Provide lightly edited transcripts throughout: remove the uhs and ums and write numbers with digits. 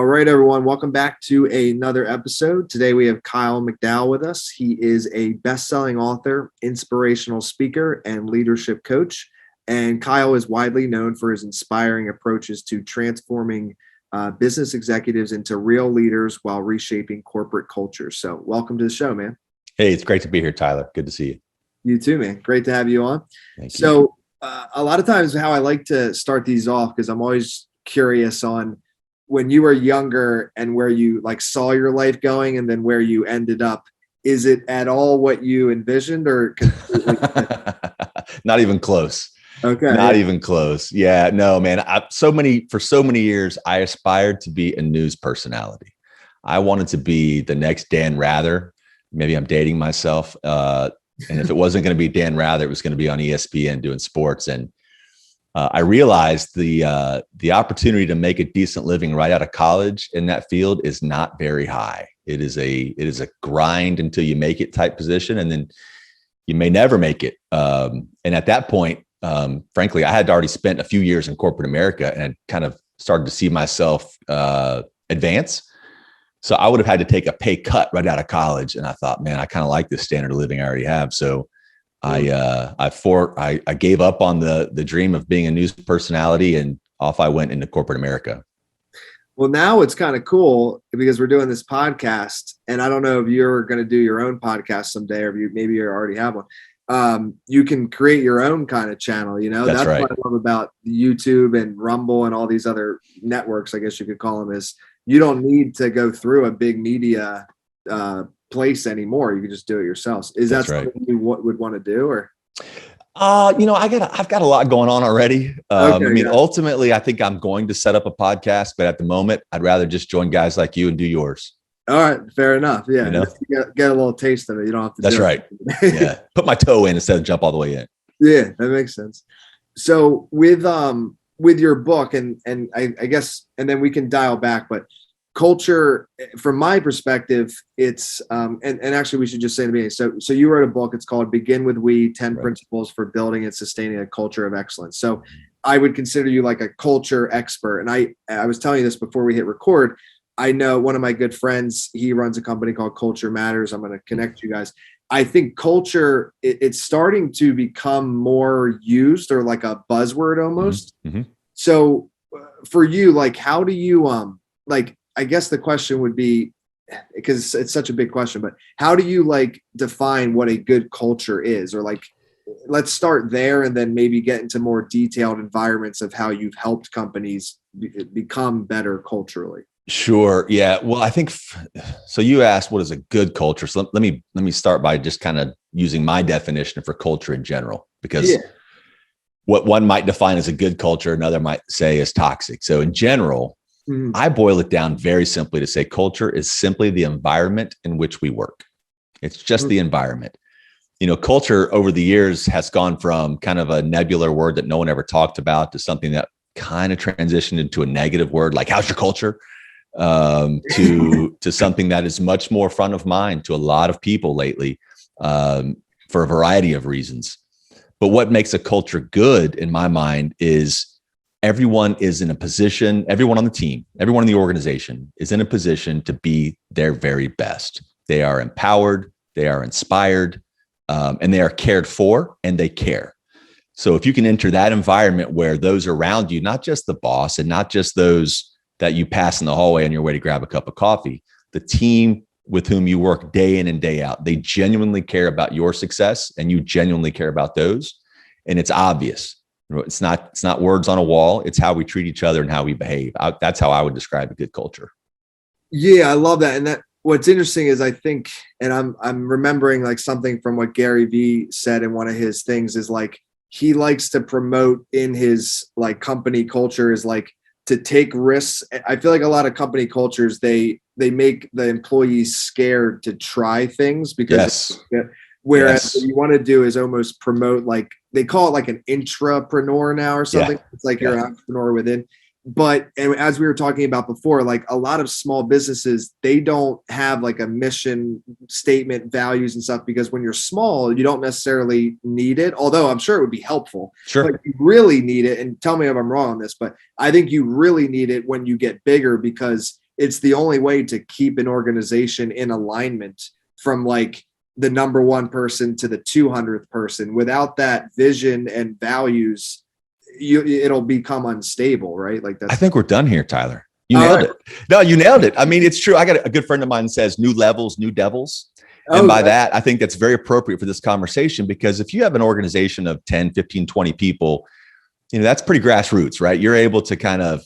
All right, everyone. Welcome back to another episode. Today we have Kyle McDowell with us. He is a best-selling author, inspirational speaker, and leadership coach. And Kyle is widely known for his inspiring approaches to transforming business executives into real leaders while reshaping corporate cultures. So welcome to the show, man. Hey, it's great to be here, Tyler. Good to see you. You too, man. Great to have you on. Thank you. So a lot of times how I like to start these off, because I'm always curious on when you were younger and where you saw your life going and then where you ended up. Is it at all what you envisioned or completely? Not even close. Okay. Not even close. Yeah, no, man. For so many years, I aspired to be a news personality. I wanted to be the next Dan Rather. Maybe I'm dating myself. And if it wasn't going to be Dan Rather, it was going to be on ESPN doing sports. And I realized the opportunity to make a decent living right out of college in that field is not very high. It is a grind until you make it type position, and then you may never make it. And at that point, frankly, I had already spent a few years in corporate America and kind of started to see myself advance. So I would have had to take a pay cut right out of college, and I thought, man, I kind of like this standard of living I already have. So I gave up on the dream of being a news personality, and off I went into corporate America. Well, now it's kind of cool because we're doing this podcast, and I don't know if you're going to do your own podcast someday, or maybe you already have one. You can create your own kind of channel. That's right. What I love about YouTube and Rumble and all these other networks, I guess you could call them, is you don't need to go through a big media place anymore. You can just do it yourself. Is that something you would want to do, or? I've got a lot going on already. Ultimately, I think I'm going to set up a podcast, but at the moment, I'd rather just join guys like you and do yours. All right, fair enough. Yeah, get a little taste of it. You don't have to. That's right. Yeah, put my toe in instead of jump all the way in. Yeah, that makes sense. So with your book, and I guess, and then we can dial back, but culture, from my perspective, it's and actually we should just say in the beginning. So you wrote a book. It's called Begin with We: 10 Principles for Building and Sustaining a Culture of Excellence. So I would consider you like a culture expert. And I was telling you this before we hit record. I know one of my good friends, he runs a company called Culture Matters. I'm going to connect you guys. I think culture, it's starting to become more used, or like a buzzword almost. Mm-hmm. So for you, how do you, I guess the question would be, because it's such a big question, but how do you define what a good culture is? Or let's start there and then maybe get into more detailed environments of how you've helped companies become better culturally. Sure. Yeah. Well, I think so. You asked what is a good culture. So let me start by just kind of using my definition for culture in general, because what one might define as a good culture, another might say is toxic. So in general, I boil it down very simply to say culture is simply the environment in which we work. It's just the environment. Culture over the years has gone from kind of a nebular word that no one ever talked about to something that kind of transitioned into a negative word, like how's your culture? To something that is much more front of mind to a lot of people lately, for a variety of reasons. But what makes a culture good in my mind is everyone is in a position, everyone on the team, everyone in the organization is in a position to be their very best. They are empowered, they are inspired, and they are cared for, and they care. So if you can enter that environment where those around you, not just the boss and not just those that you pass in the hallway on your way to grab a cup of coffee, the team with whom you work day in and day out, they genuinely care about your success and you genuinely care about those. And it's obvious. It's not words on a wall. It's how we treat each other and how we behave. That's how I would describe a good culture. Yeah, I love that. And what's interesting is I think, and I'm remembering something from what Gary Vee said in one of his things is he likes to promote in his company culture is to take risks. I feel like a lot of company cultures, they make the employees scared to try things because whereas what you want to do is almost promote, they call it an intrapreneur now or something. It's you're an entrepreneur within. But and as we were talking about before, a lot of small businesses, they don't have a mission statement, values and stuff, because when you're small, you don't necessarily need it. Although I'm sure it would be helpful. Sure. But you really need it. And tell me if I'm wrong on this, but I think you really need it when you get bigger, because it's the only way to keep an organization in alignment from like the number one person to the 200th person. Without that vision and values, it'll become unstable, right? Like I think we're done here, Tyler. You nailed it. No, you nailed it. I mean, it's true. I got a good friend of mine says new levels, new devils. And by that, I think that's very appropriate for this conversation, because if you have an organization of 10, 15, 20 people, that's pretty grassroots, right? You're able to kind of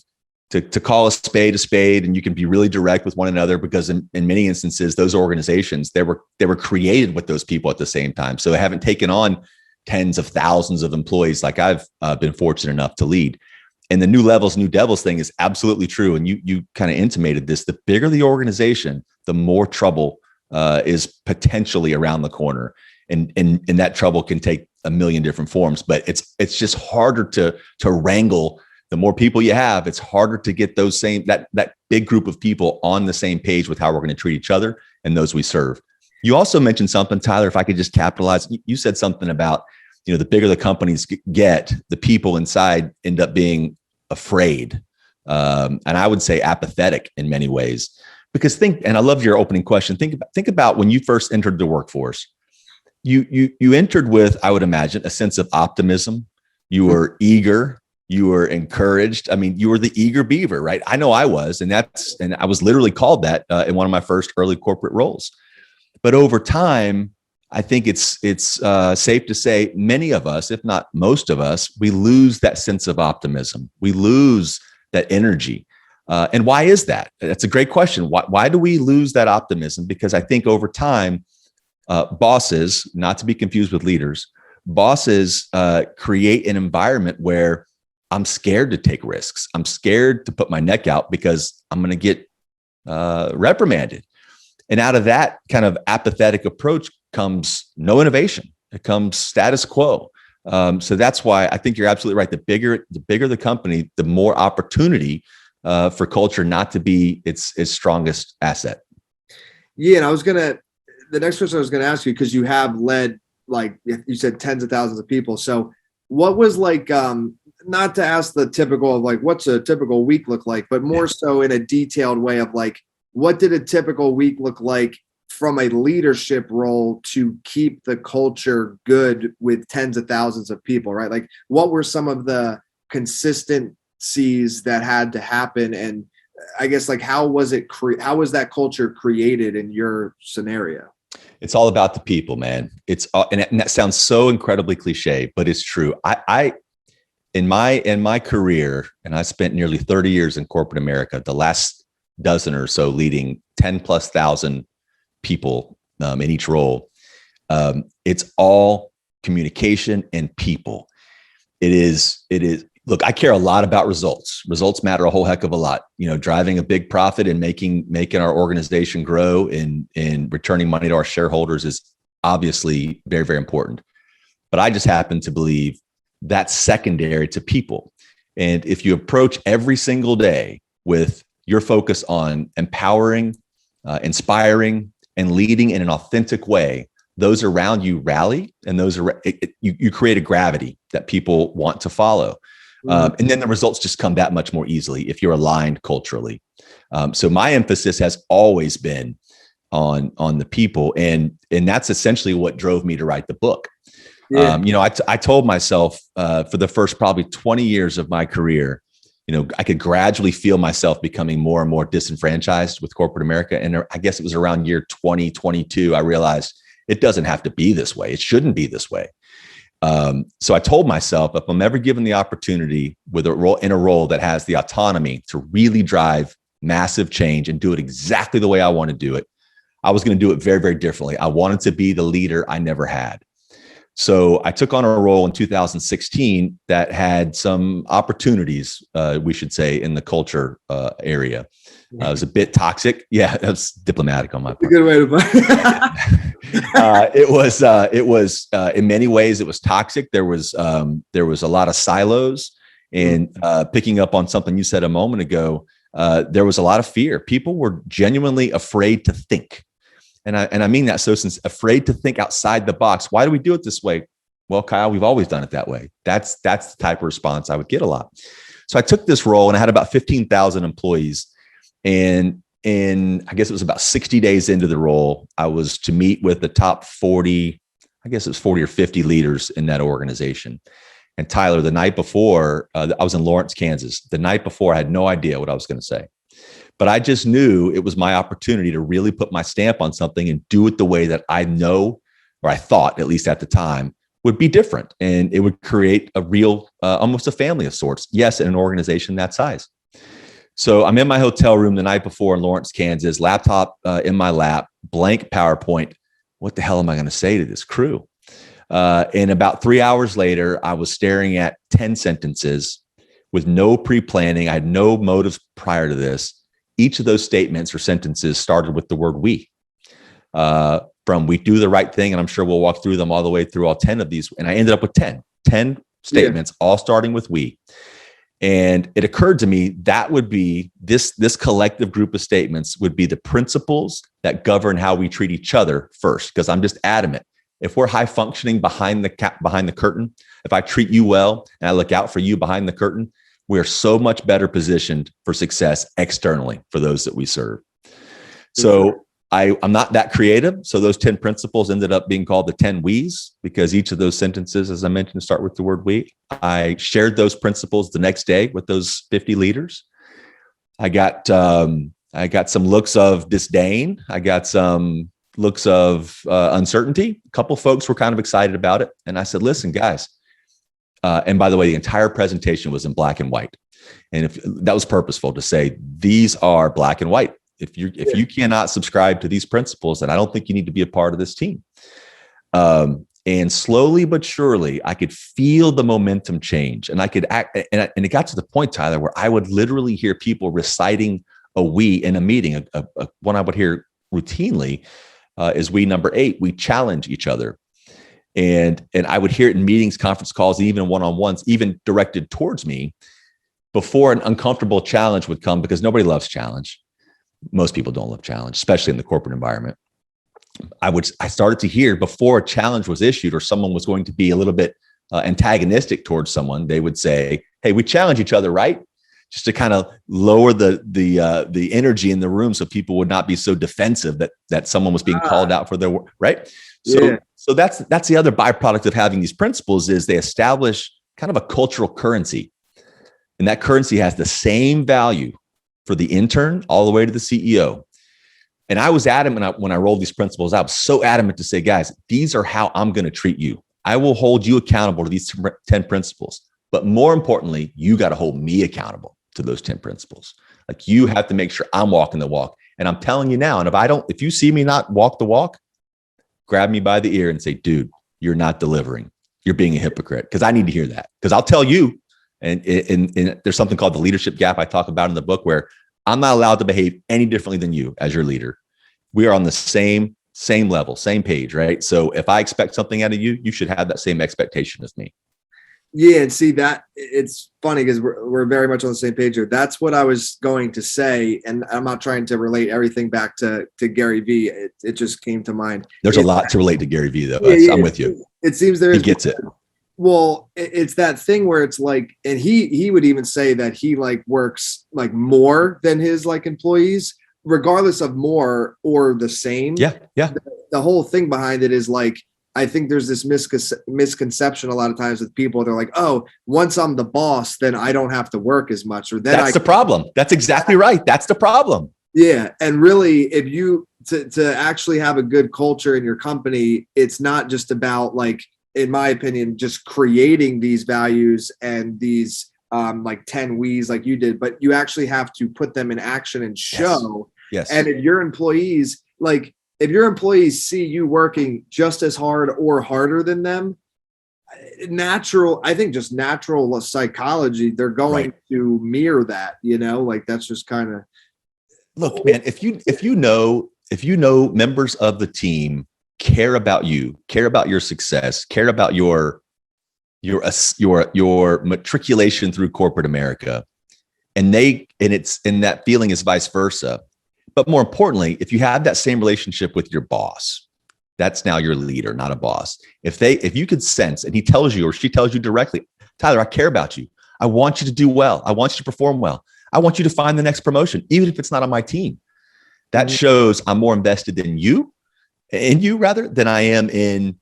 to call a spade, and you can be really direct with one another, because in many instances, those organizations, they were created with those people at the same time. So they haven't taken on tens of thousands of employees like I've been fortunate enough to lead. And the new levels, new devils thing is absolutely true. And you kind of intimated this: the bigger the organization, the more trouble is potentially around the corner, and that trouble can take a million different forms. But it's just harder to wrangle. The more people you have, it's harder to get those that big group of people on the same page with how we're going to treat each other and those we serve. You also mentioned something, Tyler, if I could just capitalize. You said something about, the bigger the companies get, the people inside end up being afraid. And I would say apathetic in many ways. Because and I love your opening question. Think about when you first entered the workforce. You entered with, I would imagine, a sense of optimism. You were eager. You were encouraged. I mean, you were the eager beaver, right? I know I was, and I was literally called that in one of my first early corporate roles. But over time, I think it's safe to say many of us, if not most of us, we lose that sense of optimism. We lose that energy. And why is that? That's a great question. Why do we lose that optimism? Because I think over time, bosses, not to be confused with leaders, bosses create an environment where I'm scared to take risks. I'm scared to put my neck out because I'm going to get reprimanded. And out of that kind of apathetic approach comes no innovation. It comes status quo. So that's why I think you're absolutely right. The bigger the company, the more opportunity for culture not to be its strongest asset. Yeah, and the next question I was gonna ask you, because you have led, like you said, tens of thousands of people. So what was like, not to ask the typical of like, what's a typical week look like, but more so in a detailed way of like, what did a typical week look like from a leadership role to keep the culture good with tens of thousands of people, right? Like, what were some of the consistencies that had to happen? And I guess, like, how was that culture created in your scenario? It's all about the people, man. And that sounds so incredibly cliche, but it's true. I in my career, and I spent nearly 30 years in corporate America, the last dozen or so leading 10,000+ people in each role. It's all communication and people. It is. Look, I care a lot about results. Results matter a whole heck of a lot. Driving a big profit and making our organization grow and returning money to our shareholders is obviously very, very important. But I just happen to believe that's secondary to people. And if you approach every single day with your focus on empowering, inspiring, and leading in an authentic way, those around you rally, and you create a gravity that people want to follow. And then the results just come that much more easily if you're aligned culturally. So my emphasis has always been on the people, and that's essentially what drove me to write the book. Yeah. I told myself for the first probably 20 years of my career, I could gradually feel myself becoming more and more disenfranchised with corporate America. And I guess it was around year 2022, I realized it doesn't have to be this way. It shouldn't be this way. So I told myself, if I'm ever given the opportunity in a role that has the autonomy to really drive massive change and do it exactly the way I want to do it, I was going to do it very, very differently. I wanted to be the leader I never had. So I took on a role in 2016 that had some opportunities, we should say, in the culture area. It was a bit toxic. Yeah, that's diplomatic on my part. A good way to put it. It was in many ways it was toxic. There was a lot of silos, and picking up on something you said a moment ago, there was a lot of fear. People were genuinely afraid to think. And I mean that so since afraid to think outside the box. Why do we do it this way? Well, Kyle, we've always done it that way. That's the type of response I would get a lot. So I took this role, and I had about 15,000 employees. And I guess it was about 60 days into the role, I was to meet with the top 40, I guess it was 40 or 50 leaders in that organization. And Tyler, the night before, I was in Lawrence, Kansas. The night before, I had no idea what I was going to say. But I just knew it was my opportunity to really put my stamp on something and do it the way that I know, or I thought, at least at the time, would be different. And it would create a real, almost a family of sorts. Yes, in an organization that size. So I'm in my hotel room the night before in Lawrence, Kansas, laptop in my lap, blank PowerPoint. What the hell am I going to say to this crew? And about 3 hours later, I was staring at 10 sentences with no pre-planning. I had no motives prior to this. Each of those statements or sentences started with the word we. From we do the right thing, and I'm sure we'll walk through them all the way through all 10 of these. And I ended up with 10 statements, all starting with we. And it occurred to me that would be this collective group of statements would be the principles that govern how we treat each other first, because I'm just adamant. If we're high functioning behind the curtain, if I treat you well and I look out for you behind the curtain, we are so much better positioned for success externally for those that we serve. So I'm not that creative. So those 10 principles ended up being called the 10 we's, because each of those sentences, as I mentioned, start with the word we. I shared those principles the next day with those 50 leaders. I got some looks of disdain. I got some looks of uncertainty. A couple folks were kind of excited about it. And I said, listen, guys, and by the way, the entire presentation was in black and white. And if that was purposeful to say, these are black and white. If you cannot subscribe to these principles, then I don't think you need to be a part of this team. And slowly but surely, I could feel the momentum change, and I could act. And it got to the point, Tyler, where I would literally hear people reciting a we in a meeting. One I would hear routinely is we number 8. We challenge each other, and I would hear it in meetings, conference calls, even one-on-ones, even directed towards me, before an uncomfortable challenge would come, because nobody loves challenge. Most people don't love challenge, especially in the corporate environment. I started to hear before a challenge was issued or someone was going to be a little bit antagonistic towards someone, they would say, "Hey, we challenge each other, right?" Just to kind of lower the energy in the room, so people would not be so defensive that someone was being called out for their work, right? So that's the other byproduct of having these principles, is they establish kind of a cultural currency, and that currency has the same value for the intern all the way to the CEO. And I was adamant when I rolled these principles. I was so adamant to say, guys, these are how I'm going to treat you. I will hold you accountable to these 10 principles. But more importantly, you got to hold me accountable to those 10 principles. Like, you have to make sure I'm walking the walk. And I'm telling you now, and if you see me not walk the walk, grab me by the ear and say, dude, you're not delivering. You're being a hypocrite. Because I need to hear that. Because I'll tell you, and there's something called the leadership gap I talk about in the book, where I'm not allowed to behave any differently than you as your leader. We are on the same level, same page, right? So if I expect something out of you, you should have that same expectation as me. Yeah, and see that it's funny because we're very much on the same page here. That's what I was going to say, and I'm not trying to relate everything back to Gary Vee. It just came to mind. There's a lot to relate to Gary Vee, though. I'm with you. It seems he gets it. Well, it's that thing where it's like, and he would even say that he like works like more than his like employees, regardless of more or the same. Yeah. The whole thing behind it is like, I think there's this misconception a lot of times with people. They're like, oh, once I'm the boss, then I don't have to work as much. Or then that's the problem. That's exactly right. That's the problem. Yeah. And really, if you to actually have a good culture in your company, it's not just about like, in my opinion, just creating these values and these like 10 we's like you did, but you actually have to put them in action and show. Yes. And if your employees see you working just as hard or harder than them, I think just natural psychology, they're going to mirror that, like that's just kind of. Look, man, if you know members of the team care about you, care about your success, care about your matriculation through corporate America, and that feeling is vice versa. But more importantly, if you have that same relationship with your boss, that's now your leader, not a boss. If you could sense, and he tells you or she tells you directly, Tyler, I care about you. I want you to do well. I want you to perform well. I want you to find the next promotion, even if it's not on my team. That shows I'm more invested in you rather than I am in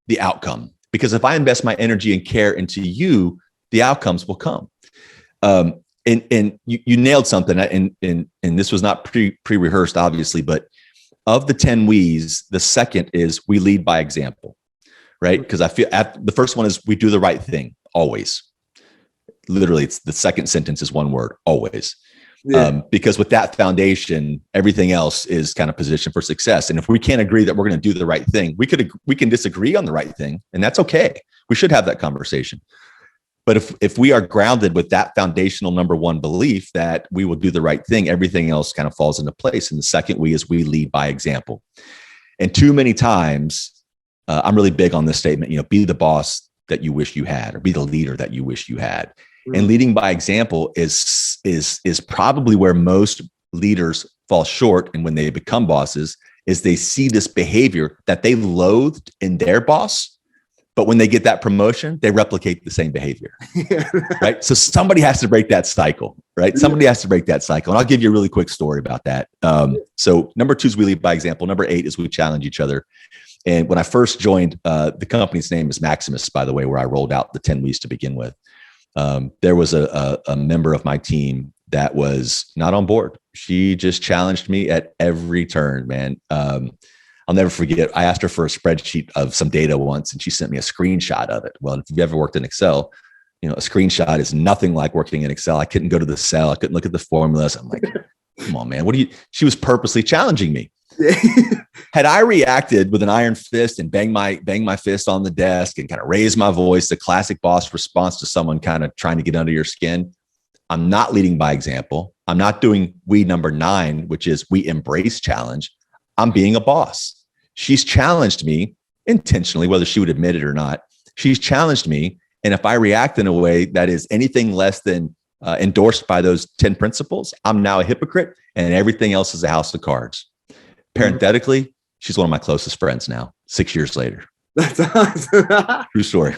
the outcome. Because if I invest my energy and care into you, the outcomes will come. And you nailed something. And this was not pre-rehearsed, obviously, but of the 10 we's, the second is we lead by example, right? Because I feel the first one is we do the right thing always. Literally, it's the second sentence is one word, always. Yeah. Because with that foundation, everything else is kind of positioned for success. And if we can't agree that we're going to do the right thing, we can disagree on the right thing, and that's okay. We should have that conversation. But if we are grounded with that foundational number one belief that we will do the right thing, everything else kind of falls into place. And the second we is we lead by example. And too many times, I'm really big on this statement, be the boss that you wish you had, or be the leader that you wish you had. And leading by example is probably where most leaders fall short. And when they become bosses, is they see this behavior that they loathed in their boss, but when they get that promotion, they replicate the same behavior, right? So somebody has to break that cycle, right? Somebody has to break that cycle. And I'll give you a really quick story about that. So number 2 is we lead by example. Number 8 is we challenge each other. And when I first joined, the company's name is Maximus, by the way, where I rolled out the 10 we's to begin with. There was a member of my team that was not on board. She just challenged me at every turn, man. I'll never forget. I asked her for a spreadsheet of some data once, and she sent me a screenshot of it. Well, if you've ever worked in Excel, a screenshot is nothing like working in Excel. I couldn't go to the cell. I couldn't look at the formulas. I'm like, come on, man. She was purposely challenging me. Had I reacted with an iron fist and bang my fist on the desk and kind of raise my voice, the classic boss response to someone kind of trying to get under your skin, I'm not leading by example. I'm not doing we number 9, which is we embrace challenge. I'm being a boss. She's challenged me intentionally, whether she would admit it or not. She's challenged me. And if I react in a way that is anything less than endorsed by those 10 principles, I'm now a hypocrite, and everything else is a house of cards. Parenthetically, she's one of my closest friends now, 6 years later. That's awesome. True story.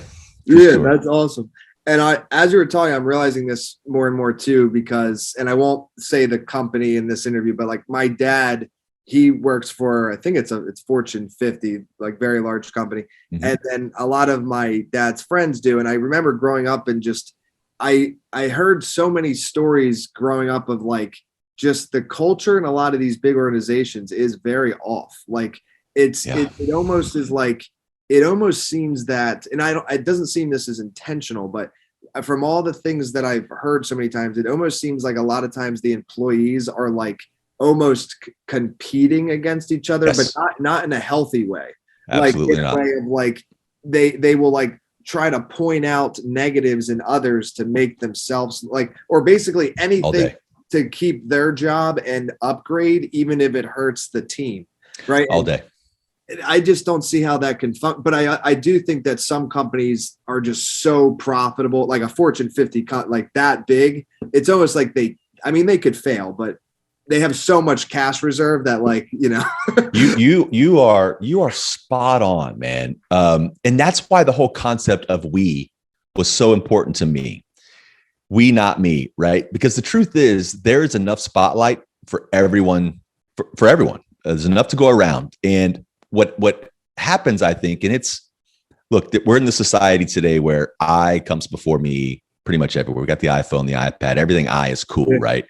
True story. That's awesome. And as you were talking, I'm realizing this more and more too, because, and I won't say the company in this interview, but like my dad, he works for, I think it's Fortune 50, like very large company. Mm-hmm. And then a lot of my dad's friends do. And I remember growing up and just, I heard so many stories growing up of like, just the culture in a lot of these big organizations is very off. Like it almost is like, it almost seems that, and it doesn't seem this is intentional, but from all the things that I've heard so many times, it almost seems like a lot of times the employees are like almost competing against each other, but not in a healthy way. Absolutely like in a way of like, they will like try to point out negatives in others to make themselves like, or basically anything to keep their job and upgrade, even if it hurts the team, right? All day. I just don't see how that can function. But I do think that some companies are just so profitable, like a Fortune 50, like that big. It's almost like they could fail, but they have so much cash reserve that you are spot on, man. And that's why the whole concept of we was so important to me. We, not me, right? Because the truth is there is enough spotlight for everyone, for everyone. There's enough to go around. And what happens, I think, and look, we're in the society today where I comes before me pretty much everywhere. We got the iPhone, the iPad, everything I is cool, right?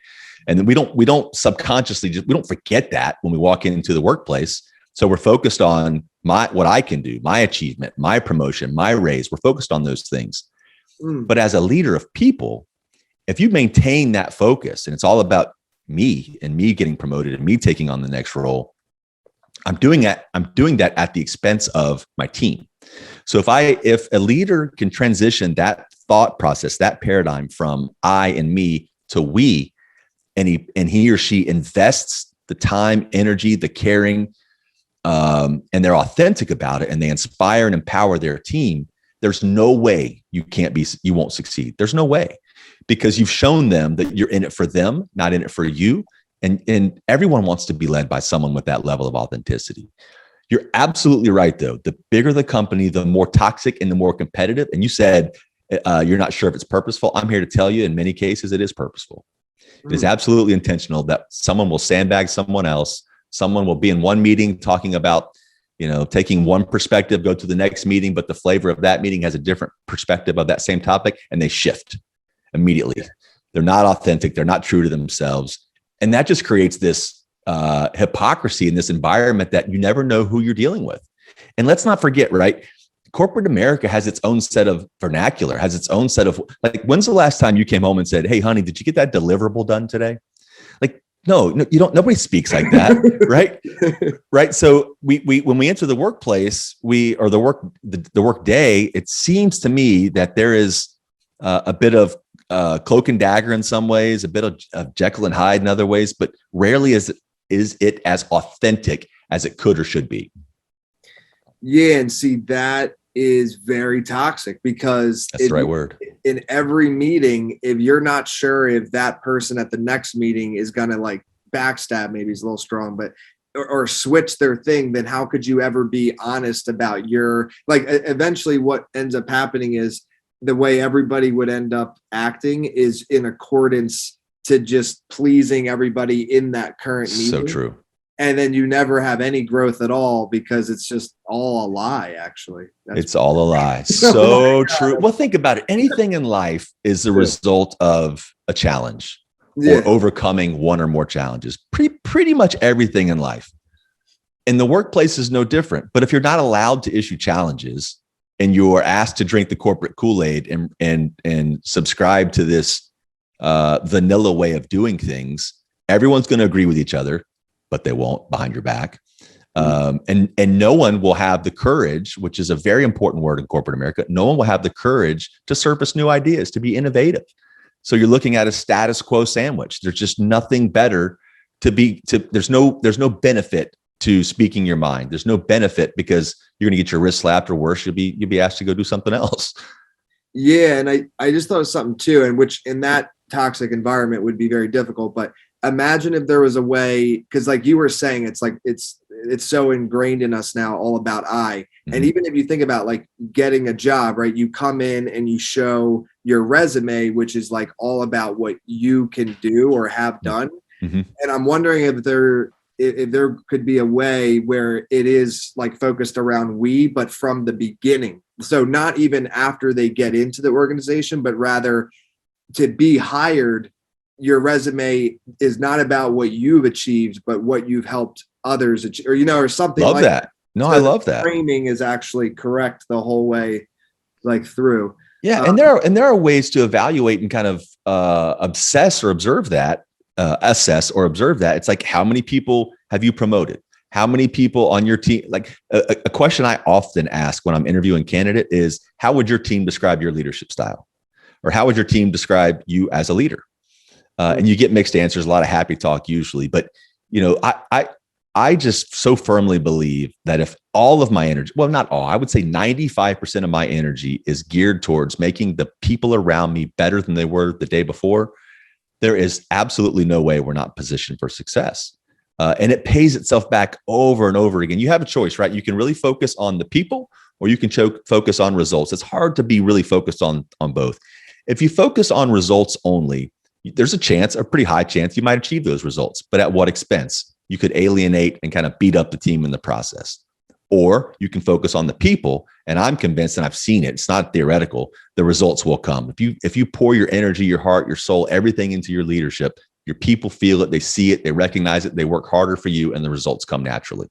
And then we don't subconsciously we don't forget that when we walk into the workplace. So we're focused on what I can do, my achievement, my promotion, my raise. We're focused on those things. But as a leader of people, if you maintain that focus and it's all about me and me getting promoted and me taking on the next role, I'm doing that at the expense of my team. So if a leader can transition that thought process, that paradigm from I and me to we, and he or she invests the time, energy, the caring, and they're authentic about it, and they inspire and empower their team, there's no way you won't succeed. There's no way, because you've shown them that you're in it for them, not in it for you. And everyone wants to be led by someone with that level of authenticity. You're absolutely right, though. The bigger the company, the more toxic and the more competitive. And you said you're not sure if it's purposeful. I'm here to tell you, in many cases, it is purposeful. It is absolutely intentional that someone will sandbag someone else. Someone will be in one meeting talking about, taking one perspective, go to the next meeting, but the flavor of that meeting has a different perspective of that same topic, and they shift immediately. Yeah. They're not authentic. They're not true to themselves. And that just creates this hypocrisy in this environment that you never know who you're dealing with. And let's not forget, right? Corporate America has its own set of vernacular, has its own set of, like, when's the last time you came home and said, "Hey, honey, did you get that deliverable done today?" Like, no, you don't, nobody speaks like that. Right. Right. So when we enter the workplace, the work day, it seems to me that there is a bit of cloak and dagger in some ways, a bit of Jekyll and Hyde in other ways, but rarely is it as authentic as it could or should be. Yeah. And see, that is very toxic, because that's the right word. In every meeting, if you're not sure if that person at the next meeting is going to, like, backstab, maybe is a little strong, but or switch their thing, then how could you ever be honest about your, like, eventually what ends up happening is the way everybody would end up acting is in accordance to just pleasing everybody in that current meeting. So true. And then you never have any growth at all, because it's just all a lie, actually. It's all a lie. So true. Well, think about it. Anything in life is the result of a challenge or overcoming one or more challenges. Pretty much everything in life. And the workplace is no different. But if you're not allowed to issue challenges and you're asked to drink the corporate Kool-Aid and subscribe to this vanilla way of doing things, everyone's going to agree with each other, but they won't behind your back. And no one will have the courage, which is a very important word in corporate America. No one will have the courage to surface new ideas, to be innovative. So you're looking at a status quo sandwich. There's just nothing better there's no benefit to speaking your mind. There's no benefit, because you're going to get your wrist slapped, or worse, you'll be asked to go do something else. Yeah. And I just thought of something too, and which in that toxic environment would be very difficult, but imagine if there was a way, because like you were saying, it's like it's so ingrained in us now, all about I. Mm-hmm. And even if you think about, like, getting a job, right? You come in and you show your resume, which is like all about what you can do or have done. Mm-hmm. And I'm wondering if there could be a way where it is, like, focused around we, but from the beginning. So not even after they get into the organization, but rather to be hired, your resume is not about what you've achieved, but what you've helped others achieve, or something. Love like that. No, so I love that. Framing is actually correct the whole way, like, through. Yeah. And there are ways to evaluate and kind of assess or observe that. It's like, how many people have you promoted? How many people on your team? Like, a question I often ask when I'm interviewing candidate is, how would your team describe your leadership style? Or how would your team describe you as a leader? And you get mixed answers, a lot of happy talk usually. But, I just so firmly believe that if all of my energy, well, not all, I would say 95% of my energy is geared towards making the people around me better than they were the day before, there is absolutely no way we're not positioned for success. And it pays itself back over and over again. You have a choice, right? You can really focus on the people, or you can focus on results. It's hard to be really focused on both. If you focus on results only, there's a pretty high chance you might achieve those results, but at what expense? You could alienate and kind of beat up the team in the process. Or you can focus on the people, and I'm convinced, and I've seen it, it's not theoretical, the results will come. If you pour your energy, your heart, your soul, everything into your leadership, your people feel it, they see it, they recognize it, they work harder for you, and the results come naturally.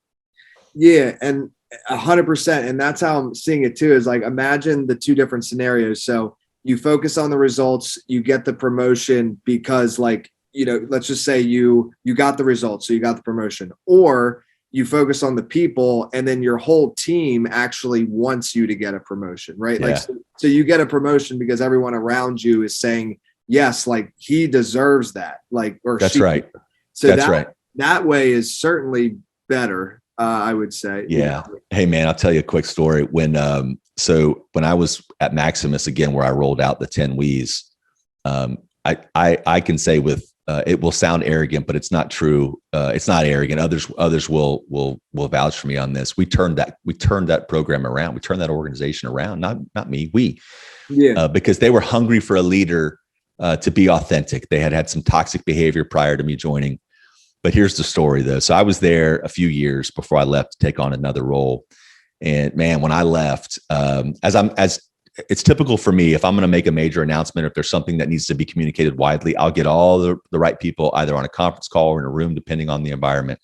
Yeah, and 100%. And that's how I'm seeing it too, is like, imagine the two different scenarios. So you focus on the results, you get the promotion because, like, let's just say you got the results, so you got the promotion. Or you focus on the people, and then your whole team actually wants you to get a promotion, right? Yeah. Like, so you get a promotion because everyone around you is saying, yes, like, he deserves that. Like, or that's right. So that's right. That way is certainly better, I would say. Yeah. Hey man, I'll tell you a quick story. When I was at Maximus again, where I rolled out the 10 W's, I can say with, it will sound arrogant, but it's not true. It's not arrogant. Others will vouch for me on this. We turned that program around. We turned that organization around. Not me. We, because they were hungry for a leader to be authentic. They had had some toxic behavior prior to me joining. But here's the story, though. So I was there a few years before I left to take on another role. And man, when I left, as it's typical for me, if I'm going to make a major announcement, or if there's something that needs to be communicated widely, I'll get all the right people either on a conference call or in a room, depending on the environment.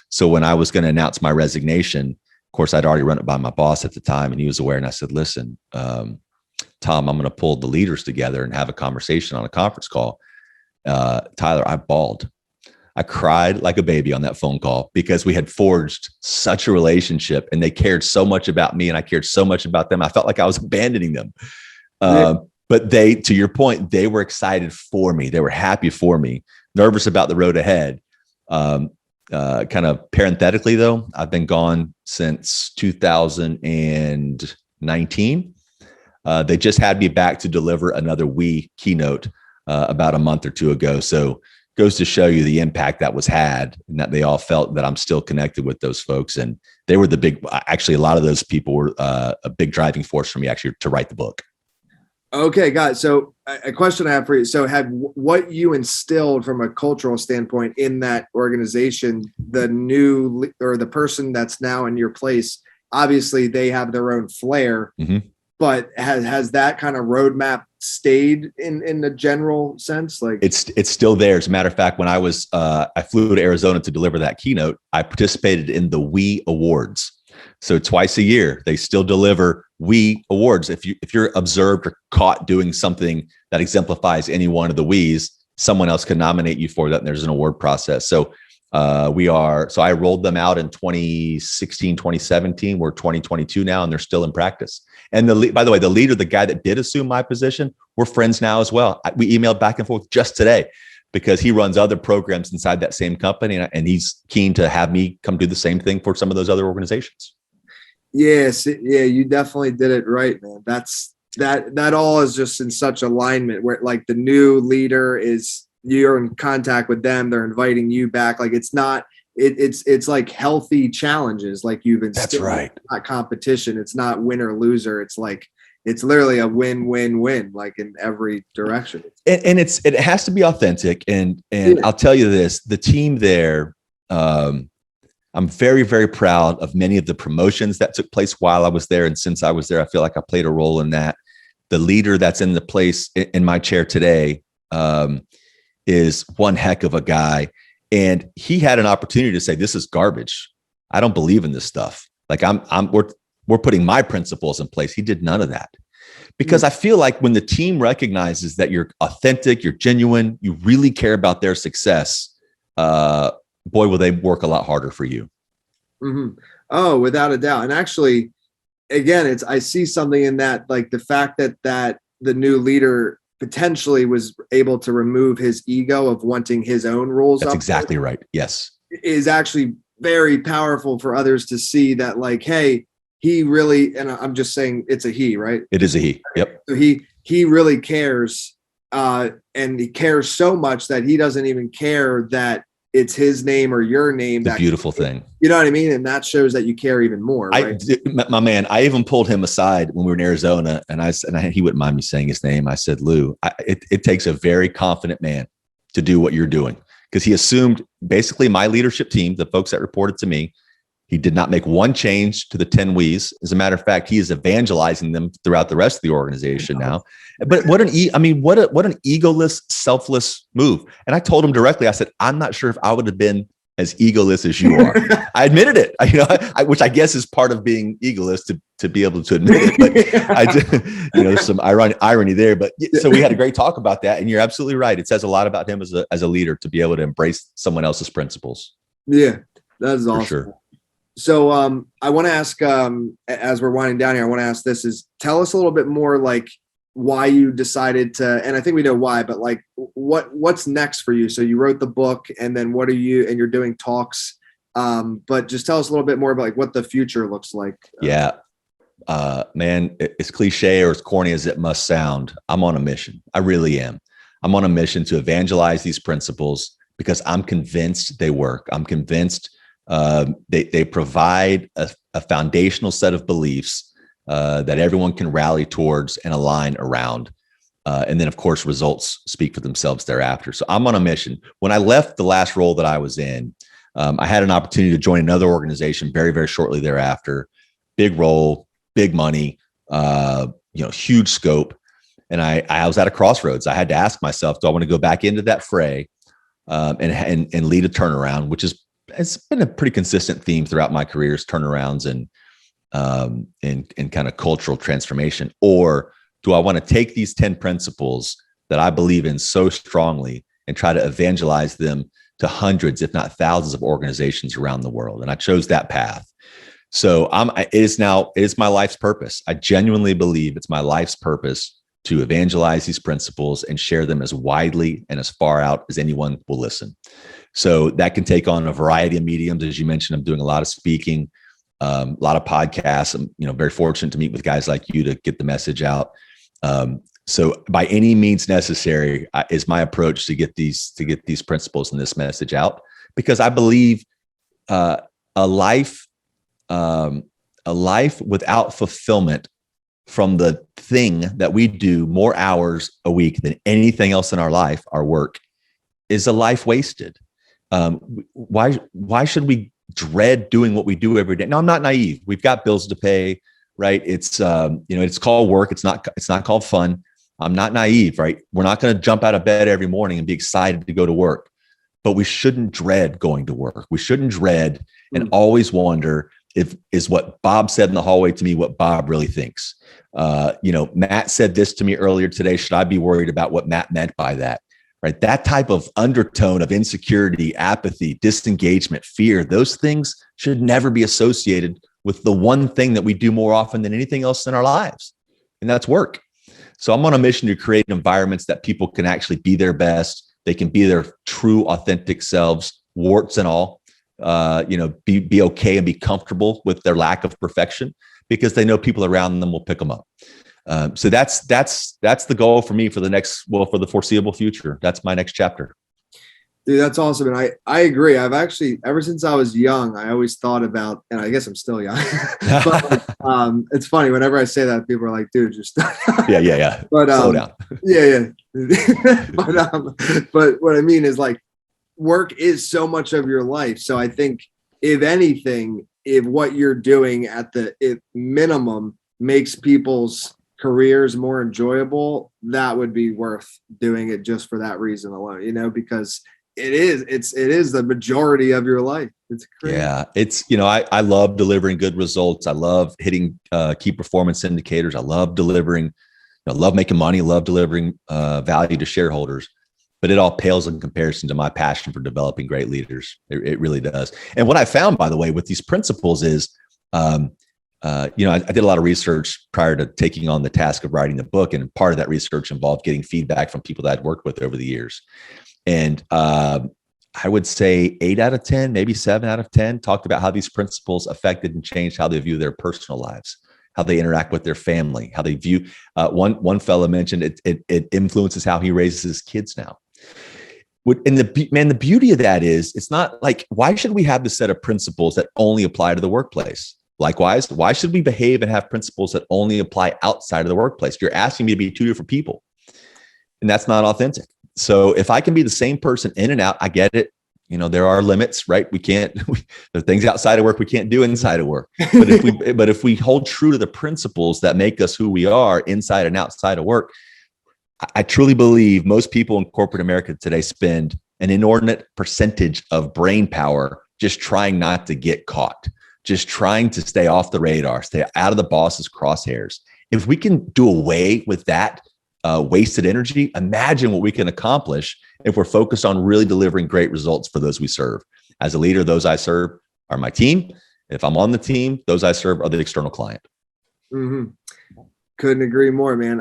So when I was going to announce my resignation, of course, I'd already run it by my boss at the time, and he was aware. And I said, listen, Tom, I'm going to pull the leaders together and have a conversation on a conference call. Tyler, I bawled. I cried like a baby on that phone call because we had forged such a relationship, and they cared so much about me and I cared so much about them. I felt like I was abandoning them. But they, to your point, they were excited for me. They were happy for me, nervous about the road ahead. Kind of parenthetically, though, I've been gone since 2019. They just had me back to deliver another We keynote about a month or two ago. So goes to show you the impact that was had, and that they all felt that I'm still connected with those folks. And they were actually, a lot of those people were a big driving force for me actually to write the book. Okay, got it. So a question I have for you. So had what you instilled from a cultural standpoint in that organization, the new, or the person that's now in your place, obviously they have their own flair, but has that kind of roadmap stayed in the general sense? Like it's still there. As a matter of fact, when I flew to Arizona to deliver that keynote, I participated in the We Awards. So twice a year, they still deliver We Awards. If you're observed or caught doing something that exemplifies any one of the We's, someone else can nominate you for that, and there's an award process. So I rolled them out in 2016, 2017. We're 2022 now, and they're still in practice. And by the way, the leader, the guy that did assume my position, we're friends now as well. We emailed back and forth just today because he runs other programs inside that same company, and he's keen to have me come do the same thing for some of those other organizations. Yes. Yeah, you definitely did it right, man. That all is just in such alignment where like the new leader is, you're in contact with them. They're inviting you back. Like it's not, it's like healthy challenges. Like you've instilled. That's right. It's not competition. It's not win or loser. It's like, it's literally a win-win-win, like in every direction. And it has to be authentic. And I'll tell you this, the team there, I'm very, very proud of many of the promotions that took place while I was there. And since I was there, I feel like I played a role in that. The leader that's in the place in my chair today, is one heck of a guy. And he had an opportunity to say, this is garbage. I don't believe in this stuff. Like we're putting my principles in place. He did none of that, because I feel like when the team recognizes that you're authentic, you're genuine, you really care about their success, boy, will they work a lot harder for you. Mm-hmm. Oh, without a doubt. And actually, again, I see something in that, like the fact that the new leader potentially was able to remove his ego of wanting his own rules. That's exactly right. Yes. Is actually very powerful for others to see that, like, hey, he really, and I'm just saying it's a he, right? It is a he. Yep. So he really cares, and he cares so much that he doesn't even care that it's his name or your name. The beautiful thing. You know what I mean? And that shows that you care even more. Right? My man, I even pulled him aside when we were in Arizona, and he wouldn't mind me saying his name. I said, Lou, it takes a very confident man to do what you're doing, because he assumed basically my leadership team, the folks that reported to me, he did not make one change to the 10 We's. As a matter of fact, he is evangelizing them throughout the rest of the organization now. But what an egoless, selfless move. And I told him directly, I said, I'm not sure if I would have been as egoless as you are. I admitted it, which I guess is part of being egoless, to be able to admit it. But I just, there's some irony there. But so we had a great talk about that. And you're absolutely right. It says a lot about him as a leader to be able to embrace someone else's principles. Yeah, that's awesome. For sure. So I want to ask, as we're winding down here, I want to ask this is, tell us a little bit more like why you decided to, and I think we know why, but like what's next for you? So you wrote the book, and then what are you, and you're doing talks, but just tell us a little bit more about like what the future looks like. Yeah, man, it's cliche or as corny as it must sound, I'm on a mission. I really am. I'm on a mission to evangelize these principles because I'm convinced they work. I'm convinced they provide a foundational set of beliefs that everyone can rally towards and align around. And then, of course, results speak for themselves thereafter. So I'm on a mission. When I left the last role that I was in, I had an opportunity to join another organization very, very shortly thereafter. Big role, big money, huge scope. And I was at a crossroads. I had to ask myself, do I want to go back into that fray and lead a turnaround, which it's been a pretty consistent theme throughout my career, is turnarounds and kind of cultural transformation? Or do I want to take these 10 principles that I believe in so strongly and try to evangelize them to hundreds, if not thousands of organizations around the world? And I chose that path. So it is my life's purpose. I genuinely believe it's my life's purpose to evangelize these principles and share them as widely and as far out as anyone will listen. So that can take on a variety of mediums. As you mentioned, I'm doing a lot of speaking, a lot of podcasts. I'm very fortunate to meet with guys like you to get the message out. So by any means necessary is my approach to get these principles and this message out, because I believe a life without fulfillment from the thing that we do more hours a week than anything else in our life, our work, is a life wasted. Why should we dread doing what we do every day? No, I'm not naive. We've got bills to pay, right? It's called work. It's not called fun. I'm not naive, right? We're not going to jump out of bed every morning and be excited to go to work, but we shouldn't dread going to work. We shouldn't dread and always wonder is what Bob said in the hallway to me what Bob really thinks. Matt said this to me earlier today. Should I be worried about what Matt meant by that? Right? That type of undertone of insecurity, apathy, disengagement, fear, those things should never be associated with the one thing that we do more often than anything else in our lives, and that's work. So I'm on a mission to create environments that people can actually be their best. They can be their true, authentic selves, warts and all. Be okay and be comfortable with their lack of perfection, because they know people around them will pick them up. So that's the goal for me for the foreseeable future. That's my next chapter. Dude, that's awesome. And I agree. I've actually, ever since I was young, I always thought about, and I guess I'm still young, but it's funny. Whenever I say that, people are like, dude, just yeah. But slow down. Yeah. But what I mean is, like, work is so much of your life. So I think if anything, if what you're doing at the minimum makes people's careers more enjoyable, that would be worth doing it just for that reason alone, because it is the majority of your life. It's crazy. Yeah. I love delivering good results. I love hitting key performance indicators. I love delivering, love making money, love delivering value to shareholders. But it all pales in comparison to my passion for developing great leaders. It really does. And what I found, by the way, with these principles is, I did a lot of research prior to taking on the task of writing the book. And part of that research involved getting feedback from people that I'd worked with over the years. And I would say 8 out of 10, maybe 7 out of 10 talked about how these principles affected and changed how they view their personal lives, how they interact with their family, how they view, one fellow mentioned it influences how he raises his kids now. And the beauty of that is, it's not like, why should we have this set of principles that only apply to the workplace? Likewise, why should we behave and have principles that only apply outside of the workplace? You're asking me to be two different people, and that's not authentic. So if I can be the same person in and out, I get it. There are limits, right? There are things outside of work we can't do inside of work. But if we hold true to the principles that make us who we are inside and outside of work, I truly believe most people in corporate America today spend an inordinate percentage of brain power just trying not to get caught, just trying to stay off the radar, stay out of the boss's crosshairs. If we can do away with that wasted energy, imagine what we can accomplish if we're focused on really delivering great results for those we serve. As a leader, those I serve are my team. If I'm on the team, those I serve are the external client. Mm-hmm. Couldn't agree more, man.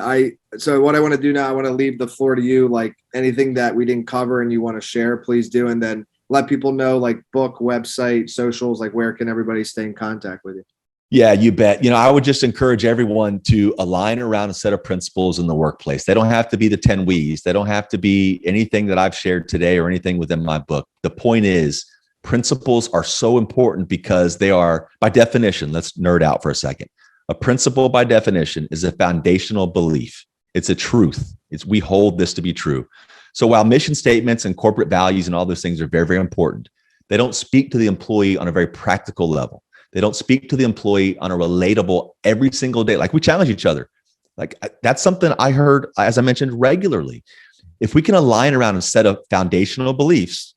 So what I want to do now, I want to leave the floor to you. Like, anything that we didn't cover and you want to share, please do. And then let people know, like, book, website, socials, like, where can everybody stay in contact with you? Yeah, you bet. I would just encourage everyone to align around a set of principles in the workplace. They don't have to be the 10 W's. They don't have to be anything that I've shared today or anything within my book. The point is, principles are so important because they are, by definition, let's nerd out for a second. A principle, by definition, is a foundational belief. It's a truth. We hold this to be true. So while mission statements and corporate values and all those things are very, very important, they don't speak to the employee on a very practical level. They don't speak to the employee on a relatable every single day. Like we challenge each other. Like that's something I heard, as I mentioned, regularly. If we can align around a set of foundational beliefs,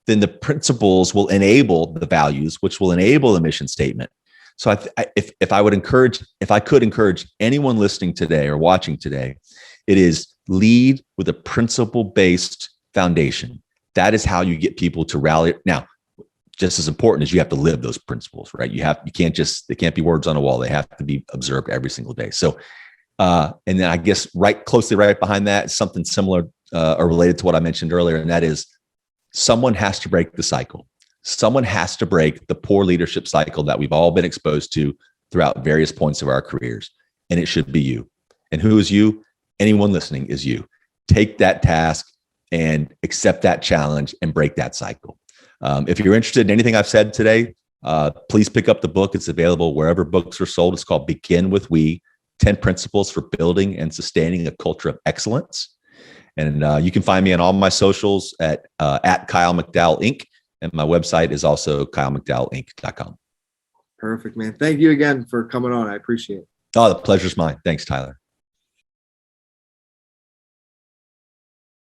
then the principles will enable the values, which will enable the mission statement. So if I could encourage anyone listening today or watching today, it is lead with a principle-based foundation. That is how you get people to rally. Now, just as important is you have to live those principles, right? They can't be words on a wall. They have to be observed every single day. So, and then I guess closely right behind that is something similar or related to what I mentioned earlier. And that is someone has to break the cycle. Someone has to break the poor leadership cycle that we've all been exposed to throughout various points of our careers. And it should be you. And who is you? Anyone listening is you. Take that task and accept that challenge and break that cycle. If you're interested in anything I've said today, please pick up the book. It's available wherever books are sold. It's called Begin with We, 10 Principles for Building and Sustaining a Culture of Excellence. And you can find me on all my socials at Kyle McDowell Inc. And my website is also kylemcdowellinc.com. Perfect, man. Thank you again for coming on. I appreciate it. Oh, the pleasure's mine. Thanks, Tyler.